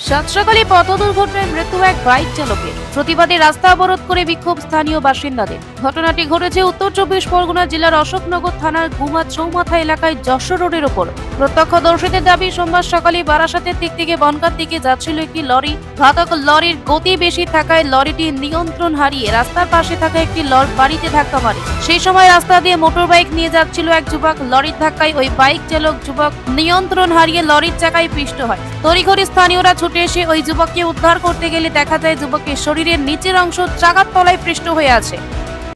সাত সকালে পথ দুর্ঘটনায় মৃত্যু এক বাইক চালকের। প্রতিবাদে রাস্তা অবরোধ করে বিক্ষোভ স্থানীয় বাসিন্দাদের। ঘটনাটি ঘটেছে উত্তর 24 পরগনা জেলার অশোকনগর থানার গুমা চৌমাথা এলাকায় যশোর রোডের ওপর। প্রত্যক্ষদর্শীদের দাবি, সোমবার সকালে বারাসাতের দিক থেকে বনগাঁর দিকে যাচ্ছিল একটি লরি। ঘাতক লরির গতি বেশি থাকায় লরিটি নিয়ন্ত্রণ হারিয়ে রাস্তার পাশে থাকা একটি বাড়িতে ধাক্কা মারে। সেই সময় রাস্তা দিয়ে মোটর বাইক নিয়ে যাচ্ছিল এক যুবক। লরির ধাক্কায় ওই বাইক চালক যুবক নিয়ন্ত্রণ হারিয়ে লরির চাকায় পিষ্ট হয়। তড়িঘড়ি স্থানীয়রা ছুটে এসে ওই যুবককে উদ্ধার করতে গেলে দেখা যায় যুবকের শরীরের নিচের অংশ চাকার তলায় পিষ্ট হয়ে আছে।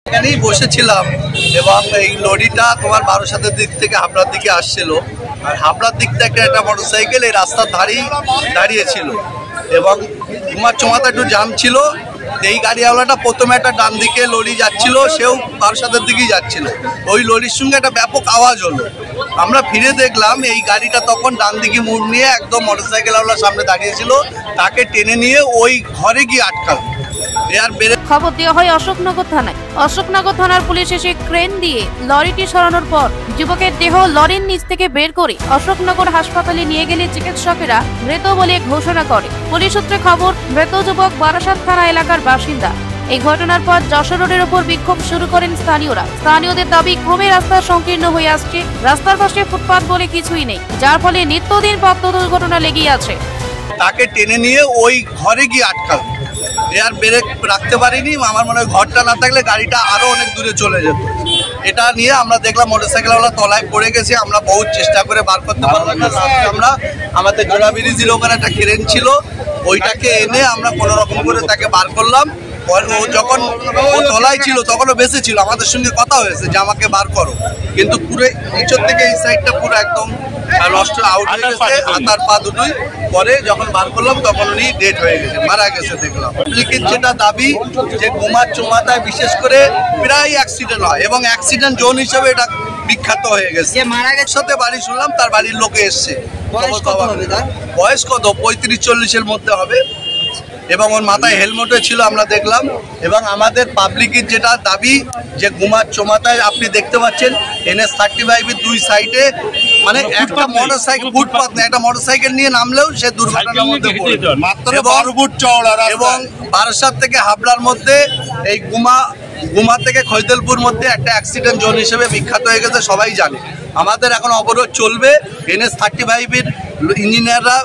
এখানেই বসেছিলাম এবং এই লরিটা তোমার বারাসাতের দিক থেকে হাবড়ার দিকে আসছিল, আর হাবড়ার দিক থেকে একটা মোটরসাইকেল এই রাস্তার ধারেই দাঁড়িয়েছিল এবং তোমার চৌমাথা একটু জাম ছিল। এই গাড়িওয়ালাটা প্রথমে একটা ডান দিকে লরি যাচ্ছিল, সেও বারাসাতের দিকেই যাচ্ছিল। ওই লরির সঙ্গে একটা ব্যাপক আওয়াজ হলো। আমরা ফিরে দেখলাম এই গাড়িটা তখন ডান দিকে মুড় নিয়ে একদম মোটরসাইকেলওয়ালার সামনে দাঁড়িয়েছিল, তাকে টেনে নিয়ে ওই ঘরে গিয়ে আটকাল। খবর দেওয়া হয় অশোকনগর থানায়। অশোকনগর থানার পুলিশ এসে ক্রেন দিয়ে লরিটি সরানোর পর যুবকের দেহ লরির নিচ থেকে বের করে অশোকনগর হাসপাতালে নিয়ে গেলে চিকিৎসকেরা মৃত বলে ঘোষণা করে। পুলিশ সূত্রে খবর, মৃত যুবক বারাসাত থানা এলাকার বাসিন্দা। এই ঘটনার পর যশোর রোডের উপর বিক্ষোভ শুরু করেন স্থানীয়রা। স্থানীয়দের দাবি, ক্রমে রাস্তা সংকীর্ণ হয়ে আসছে। রাস্তার পাশে ফুটপাত বলে কিছুই নেই, যার ফলে নিত্যদিন পথ দুর্ঘটনা লেগেই আছে। তাকে টেনে নিয়ে ওই ঘরে গিয়ে আটকাল। এর ব্রেক রাখতে পারিনি। আমার মনে হয় ঘরটা না থাকলে গাড়িটা আরো অনেক দূরে চলে যেত। এটা নিয়ে আমরা দেখলাম মোটরসাইকেলওয়ালা তলায় পড়ে গেছে। আমরা বহুত চেষ্টা করে বার করতে পারলাম না। আমরা আমাদের জোড়া ব্রিজের ওখানে একটা ক্রেন ছিল, ওইটাকে এনে আমরা কোনো রকম করে তাকে বার করলাম। যখন ও তলায় ছিল তখনও বেঁচে ছিল, আমাদের সঙ্গে কথা হয়েছে যে আমাকে বার করো, কিন্তু পুরো নিচের থেকে এই সাইডটা পুরো একদম নষ্ট আউট হয়ে গেছে, হাতার পা দুটোই। পরে যখন বার করলাম তখন উনি ডেড হয়ে গেছে, মারা গেছে দেখলাম। পাবলিকের যেটা দাবি যে গুমা চৌমাথায় বিশেষ করে প্রায় অ্যাক্সিডেন্ট হয় এবং অ্যাক্সিডেন্ট জোন হিসেবে এটা বিখ্যাত হয়ে গেছে। মারা গেছে সাথে বাড়ি শুনলাম তার বাড়ির লোকে এসছে। বয়স কত 35-40-এর মধ্যে হবে এবং ওর মাথায় হেলমেটও ছিল আমরা দেখলাম। এবং আমাদের পাবলিকের যেটা দাবি যে গুমা চৌমাথায় আপনি দেখতে পাচ্ছেন NH-35-এর দুই সাইডে মানে একটা মোটরসাইকেল, ফুটপাথ না, একটা মোটরসাইকেল নিয়ে নামলেও সে দুর্ঘটনার মধ্যে পড়ে। এবং বারাসাত থেকে হাবড়ার মধ্যে এই গুমা থেকে খৈদেলপুর মধ্যে একটা অ্যাক্সিডেন্ট জোন হিসেবে বিখ্যাত হয়ে গেছে, সবাই জানে। আমাদের এখন অবরোধ চলবে। NH-35-এর ইঞ্জিনিয়াররা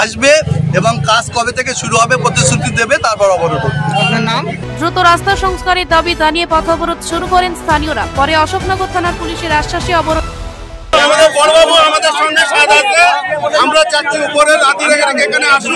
আসবে এবং কাজ কবে থেকে শুরু হবে প্রতিশ্রুতি দেবে, তারপর অবরোধ। আপনার নাম? দ্রুত রাস্তা সংস্কারের দাবি জানিয়ে পথ অবরোধ শুরু করেন স্থানীয়রা। পরে অশোকনগর থানার পুলিশের আশ্বাসে অবরোধ। আমাদের বড়বাবু আমাদের সঙ্গে সাথ আছে, আমরা চাচ্ছি উপরে রাতে এখানে আসুন।